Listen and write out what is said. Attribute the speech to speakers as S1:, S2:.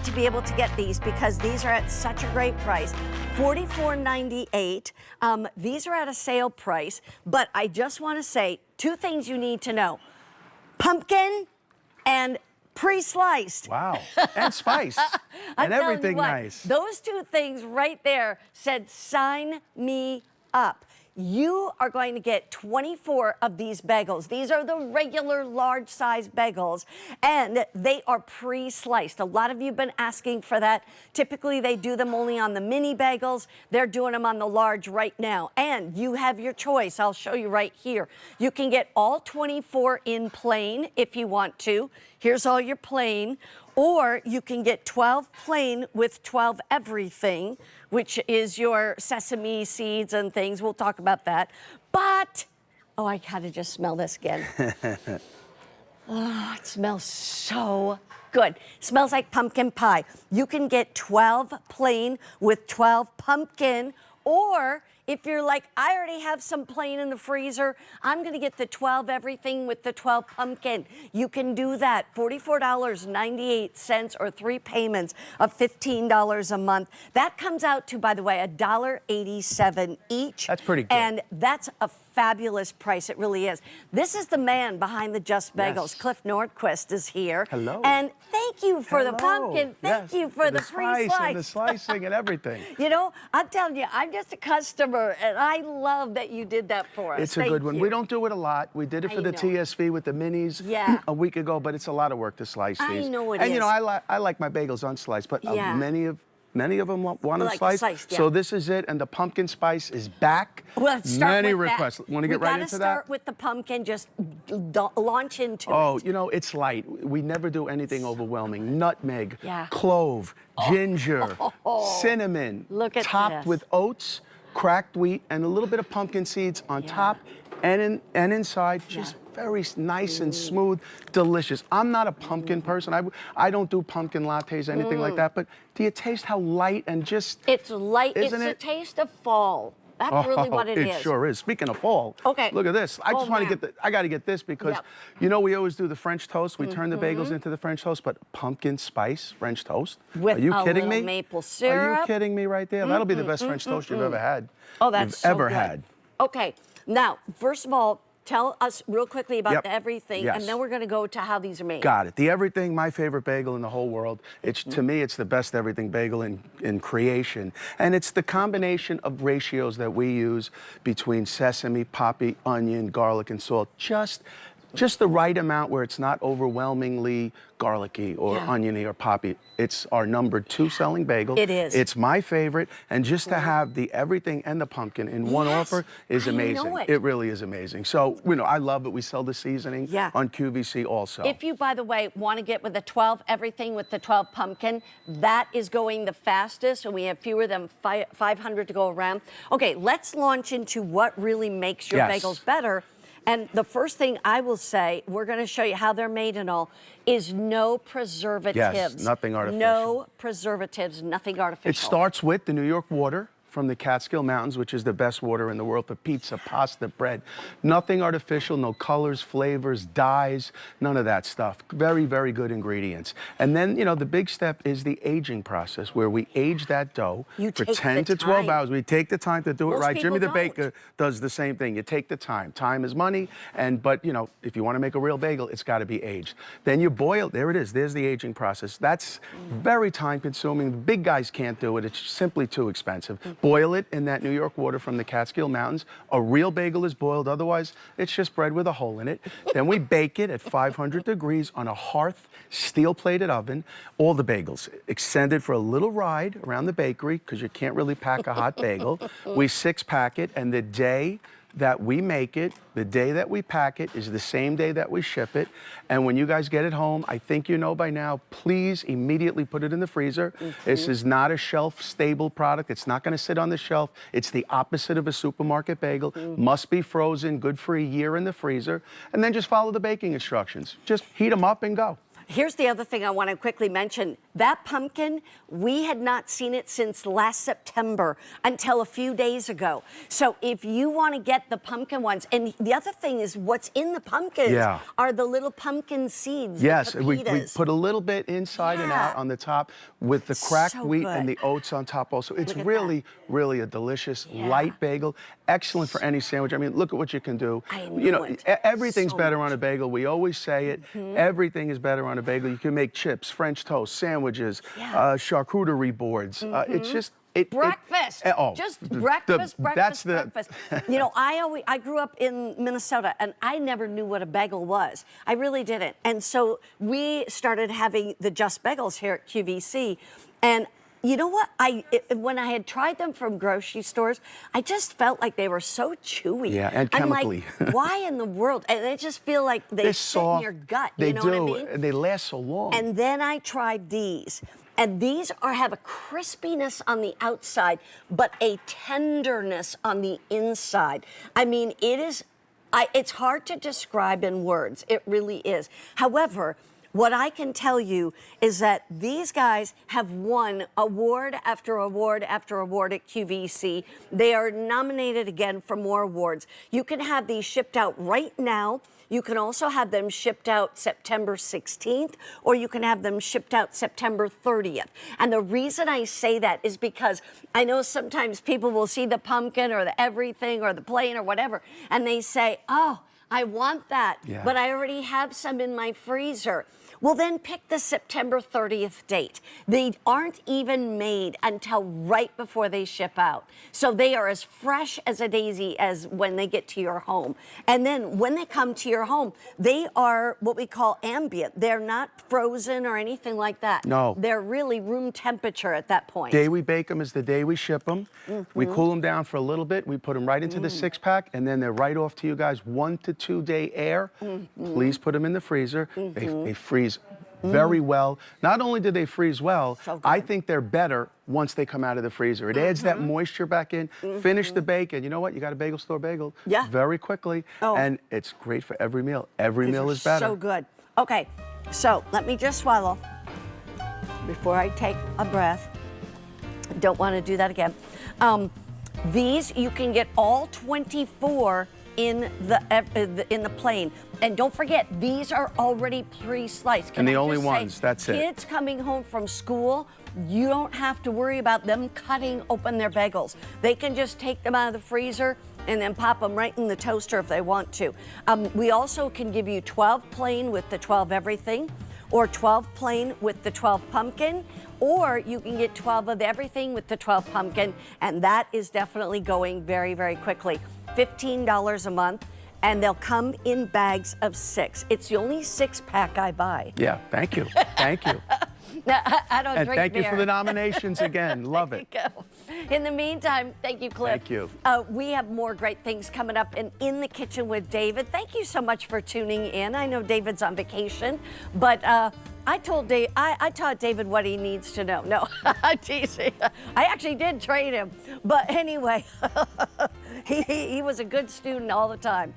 S1: to be able to get these because these are at such a great price. $44.98. These are at a sale price, but I just want to say two things you need to know. Pumpkin and pre-sliced.
S2: Wow, and spiced, and everything nice.
S1: Those two things right there said, sign me up. You are going to get 24 of these bagels. These are the regular large size bagels, and they are pre-sliced. A lot of you have been asking for that. Typically, they do them only on the mini bagels. They're doing them on the large right now, and you have your choice. I'll show you right here. You can get all 24 in plain if you want to. Here's all your plain. Or you can get 12 plain with 12 everything, which is your sesame seeds and things. We'll talk about that. But, oh, I gotta just smell this again. Oh, it smells so good. Smells like pumpkin pie. You can get 12 plain with 12 pumpkin, or if you're like, I already have some plain in the freezer, I'm gonna get the 12 everything with the 12 pumpkin. You can do that. $44.98 or 3 payments of $15 a month. That comes out to, by the way, $1.87 each.
S2: That's pretty good.
S1: And that's a fabulous price. It really is. This is the man behind the Just Bagels.
S2: Yes.
S1: Cliff Nordquist is here.
S2: Hello.
S1: And thank you for the
S2: Hello.
S1: pumpkin. Thank you for the
S2: spice
S1: pre-slice.
S2: and the slicing and everything.
S1: You know, I'm telling you, I'm just a customer, and I love that you did that for us.
S2: It's a good one.
S1: You.
S2: We don't do it a lot. We did it for the TSV with the minis a week ago, but it's a lot of work to slice these.
S1: I know it
S2: and
S1: is.
S2: you know, I like my bagels unsliced, but many of them want them
S1: like
S2: sliced. So this is it, and the pumpkin spice is back.
S1: Well, let's start
S2: many
S1: with
S2: requests. Want to get right into that?
S1: We gotta start with the pumpkin. Just launch into it.
S2: Oh, you know, it's light. We never do anything overwhelming. Nutmeg,
S1: Yeah.
S2: clove, ginger, cinnamon.
S1: Look at
S2: topped
S1: this.
S2: with oats, cracked wheat, and a little bit of pumpkin seeds on top and inside. Just very nice and smooth, delicious. I'm not a pumpkin person. I don't do pumpkin lattes, anything like that. But do you taste how light and just...
S1: It's light.
S2: Isn't
S1: it's
S2: it?
S1: the taste of fall. That's really what it is.
S2: It sure is. Speaking of fall,
S1: okay.
S2: Look at this. I just want to get I got to get this because, you know, we always do the French toast. We turn the bagels into the French toast, but pumpkin spice French toast.
S1: With
S2: Are you kidding me?
S1: maple syrup.
S2: Are you kidding me right there? That'll be the best French toast you've ever had.
S1: Oh, that's so
S2: ever
S1: good.
S2: had.
S1: Okay. Now, first of all, tell us real quickly about the everything,
S2: Yes.
S1: and then we're going to go to how these are made.
S2: Got it. The everything, my favorite bagel in the whole world. It's to me, it's the best everything bagel in creation, and it's the combination of ratios that we use between sesame, poppy, onion, garlic, and salt. Just the right amount where it's not overwhelmingly garlicky or oniony or poppy. It's our number 2 selling bagel.
S1: It is.
S2: It's my favorite, and just to have the everything and the pumpkin in one offer is amazing.
S1: I know it.
S2: It really is amazing. So, you know, I love it. We sell the seasoning on QVC also.
S1: If you, by the way, want to get with the 12 everything with the 12 pumpkin, that is going the fastest, and we have fewer than 500 to go around. Okay, let's launch into what really makes your bagels better. And the first thing I will say, we're going to show you how they're made and all, is no preservatives.
S2: Yes, nothing artificial.
S1: No preservatives, nothing artificial.
S2: It starts with the New York water from the Catskill Mountains, which is the best water in the world for pizza, pasta, bread. Nothing artificial, no colors, flavors, dyes, none of that stuff. Very, very good ingredients. And then, you know, the big step is the aging process, where we age that dough for 10 to 12 hours. We take the time to do it right. Jimmy the Baker does the same thing. You take the time. Time is money, but, you know, if you want to make a real bagel, it's got to be aged. Then you boil, there it is, there's the aging process. That's very time consuming. The big guys can't do it. It's simply too expensive. Boil it in that New York water from the Catskill Mountains. A real bagel is boiled, otherwise it's just bread with a hole in it. Then we bake it at 500 degrees on a hearth, steel-plated oven. All the bagels extended for a little ride around the bakery, because you can't really pack a hot bagel. We 6-pack it, and the day that we make it, the day that we pack it, is the same day that we ship it. And when you guys get it home, I think you know by now, please immediately put it in the freezer. This is not a shelf-stable product. It's not going to sit on the shelf. It's the opposite of a supermarket bagel. Must be frozen, good for a year in the freezer. And then just follow the baking instructions. Just heat them up and go.
S1: Here's the other thing I want to quickly mention. That pumpkin, we had not seen it since last September until a few days ago. So if you want to get the pumpkin ones, and the other thing is what's in the pumpkins are the little pumpkin seeds.
S2: Yes, we put a little bit inside and out on the top with the cracked wheat and the oats on top also. It's really, really a delicious light bagel. Excellent for any sandwich. I mean, look at what you can do. You know, everything's better on a bagel. We always say it. Everything is better on a bagel. You can make chips, French toast, sandwiches, charcuterie boards. It's just
S1: breakfast. Just breakfast, breakfast. You know, I grew up in Minnesota, and I never knew what a bagel was. I really didn't. And so we started having the Just Bagels here at QVC, and you know what? When I had tried them from grocery stores, I just felt like they were so chewy.
S2: Yeah, and chemically.
S1: I'm like, why in the world? And they just feel like they sit in your gut.
S2: They
S1: you know
S2: do,
S1: what I mean?
S2: and they last so long.
S1: And then I tried these. And these have a crispiness on the outside, but a tenderness on the inside. I mean, it's hard to describe in words. It really is. However, what I can tell you is that these guys have won award after award after award at QVC. They are nominated again for more awards. You can have these shipped out right now. You can also have them shipped out September 16th, or you can have them shipped out September 30th. And the reason I say that is because I know sometimes people will see the pumpkin or the everything or the plain or whatever, and they say, oh, I want that, but I already have some in my freezer. Well, then pick the September 30th date. They aren't even made until right before they ship out. So they are as fresh as a daisy as when they get to your home. And then when they come to your home, they are what we call ambient. They're not frozen or anything like that.
S2: No.
S1: They're really room temperature at that point.
S2: The day we bake them is the day we ship them. We cool them down for a little bit. We put them right into the 6-pack, and then they're right off to you guys. 1 to 2 day air. Please put them in the freezer. They freeze very well. Not only do they freeze well, I think they're better once they come out of the freezer. It adds that moisture back in. Finish the bake, and you know what? You got a bagel store bagel very quickly, and it's great for every meal. Every meal is better.
S1: So good. Okay, so let me just swallow before I take a breath. Don't want to do that again. These, you can get all 24 in the plain. And don't forget, these are already pre-sliced.
S2: And the only ones, that's it.
S1: Kids coming home from school, you don't have to worry about them cutting open their bagels. They can just take them out of the freezer and then pop them right in the toaster if they want to. We also can give you 12 plain with the 12 everything, or 12 plain with the 12 pumpkin, or you can get 12 of everything with the 12 pumpkin, and that is definitely going very, very quickly. $15 a month, and they'll come in bags of 6. It's the only 6-pack I buy.
S2: Yeah, thank you. Thank you.
S1: No, I don't drink
S2: thank
S1: beer.
S2: you for the nominations again. Love it.
S1: In the meantime, thank you, Cliff.
S2: Thank you.
S1: We have more great things coming up in the kitchen with David. Thank you so much for tuning in. I know David's on vacation, but I taught David what he needs to know. No, I'm teasing. I actually did train him. But anyway, he was a good student all the time.